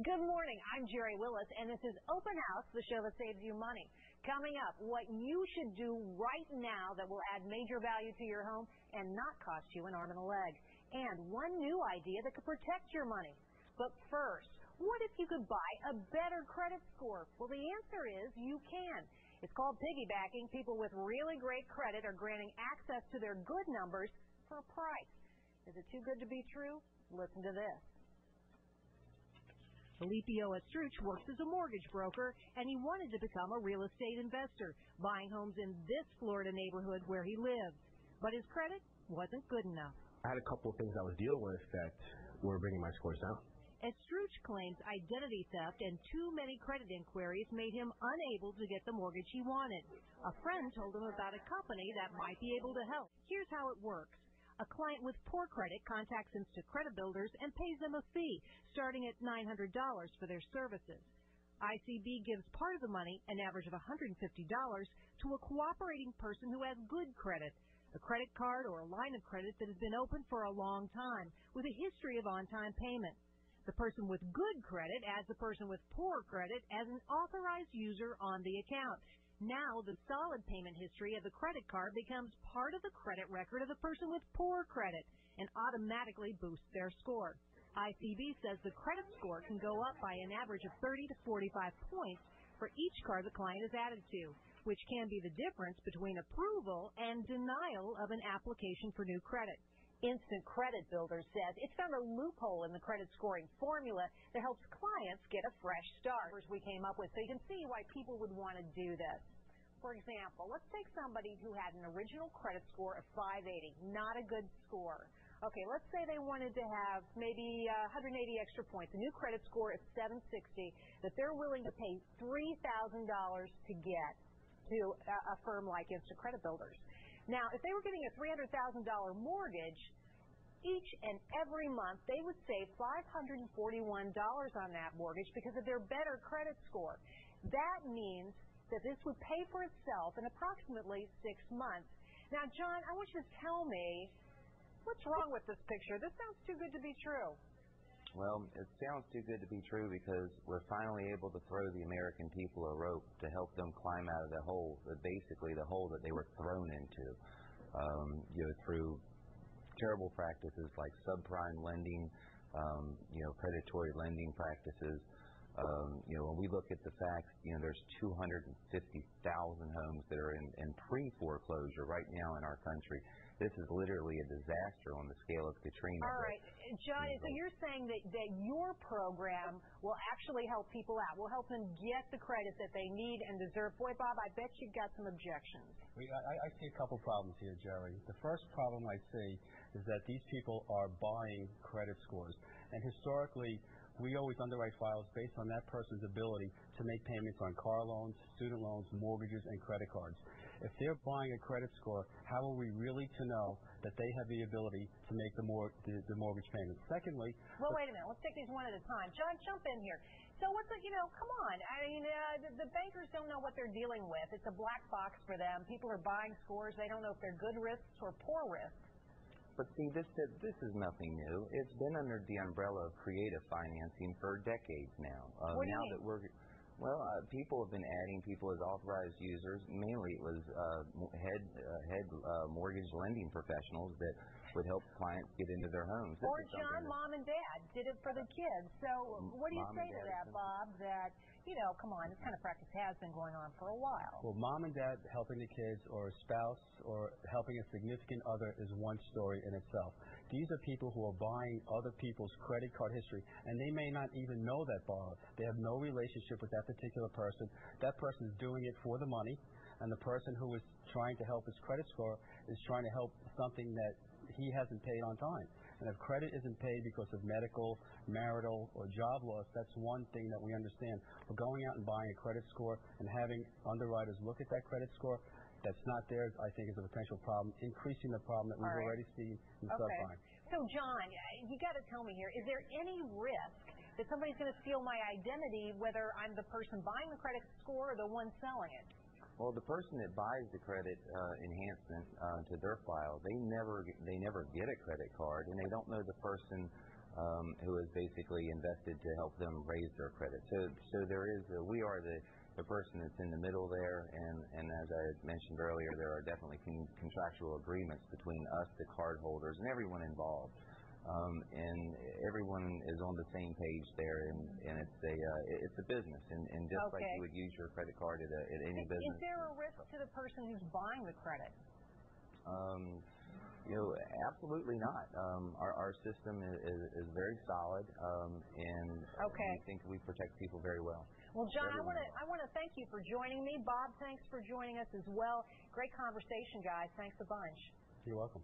Good morning. I'm Jerry Willis, and this is Open House, the show that saves you money. Coming up, what you should do right now that will add major value to your home and not cost you an arm and a leg. And one new idea that could protect your money. But first, what if you could buy a better credit score? Well, the answer is you can. It's called piggybacking. People with really great credit are granting access to their good numbers for a price. Is it too good to be true? Listen to this. Filippo Estruch works as a mortgage broker, and he wanted to become a real estate investor, buying homes in this Florida neighborhood where he lives. But his credit wasn't good enough. I had a couple of things I was dealing with that were bringing my scores down. Estruch claims identity theft and too many credit inquiries made him unable to get the mortgage he wanted. A friend told him about a company that might be able to help. Here's how it works. A client with poor credit contacts Instant Credit Builders and pays them a fee, starting at $900 for their services. ICB gives part of the money, an average of $150, to a cooperating person who has good credit, a credit card or a line of credit that has been open for a long time, with a history of on-time payment. The person with good credit adds the person with poor credit as an authorized user on the account. Now, the solid payment history of the credit card becomes part of the credit record of the person with poor credit and automatically boosts their score. ICB says the credit score can go up by an average of 30 to 45 points for each card the client is added to, which can be the difference between approval and denial of an application for new credit. Instant Credit Builders says it's found a loophole in the credit scoring formula that helps clients get a fresh start. We came up with, so you can see why people would want to do this. For example, let's take somebody who had an original credit score of 580, not a good score. Okay, let's say they wanted to have maybe 180 extra points, a new credit score of 760 that they're willing to pay $3,000 to get to a firm like Instant Credit Builders. Now, if they were getting a $300,000 mortgage, each and every month they would save $541 on that mortgage because of their better credit score. That means that this would pay for itself in approximately 6 months. Now, John, I want you to tell me, what's wrong with this picture? This sounds too good to be true. Well, it sounds too good to be true because we're finally able to throw the American people a rope to help them climb out of the hole, basically the hole that they were thrown into, through terrible practices like subprime lending, predatory lending practices. When we look at the facts, there's 250,000 homes that are in pre-foreclosure right now in our country. This is literally a disaster on the scale of Katrina. All right, John, so you're saying that your program will actually help people out, will help them get the credit that they need and deserve. Boy, Bob, I bet you've got some objections. I see a couple problems here, Jerry. The first problem I see is that these people are buying credit scores. And historically, we always underwrite files based on that person's ability to make payments on car loans, student loans, mortgages, and credit cards. If they're buying a credit score, how are we really to know that they have the ability to make the mortgage payment? Secondly... Well, wait a minute. Let's take these one at a time. John, jump in here. So what's the, come on. I mean, the bankers don't know what they're dealing with. It's a black box for them. People are buying scores. They don't know if they're good risks or poor risks. But see, this is nothing new. It's been under the umbrella of creative financing for decades now. What do you mean? People have been adding people as authorized users. Mainly it was head mortgage lending professionals that would help clients get into their homes. Or John, mom and dad did it for the kids. So what do you say to that, Bob, that, come on, this kind of practice has been going on for a while? Well, mom and dad helping the kids or a spouse or helping a significant other is one story in itself. These are people who are buying other people's credit card history, and they may not even know that borrower. They have no relationship with that particular person. That person is doing it for the money, and the person who is trying to help his credit score is trying to help something that he hasn't paid on time. And if credit isn't paid because of medical, marital, or job loss, that's one thing that we understand. But going out and buying a credit score and having underwriters look at that credit score that's not there, I think, is a potential problem, increasing the problem that we've already seen in subprime. So, John, you got to tell me here, is there any risk that somebody's going to steal my identity, whether I'm the person buying the credit score or the one selling it? Well, the person that buys the credit enhancement to their file, they never get a credit card, and they don't know the person who has basically invested to help them raise their credit. So there is we are the person that's in the middle there, and as I mentioned earlier, there are definitely contractual agreements between us, the cardholders, and everyone involved. And everyone is on the same page there, and it's a business, and just like you would use your credit card at any business. Is there a risk to the person who's buying the credit? Absolutely not. Our system is very solid, and we think we protect people very well. Well, John, I want to thank you for joining me. Bob, thanks for joining us as well. Great conversation, guys. Thanks a bunch. You're welcome.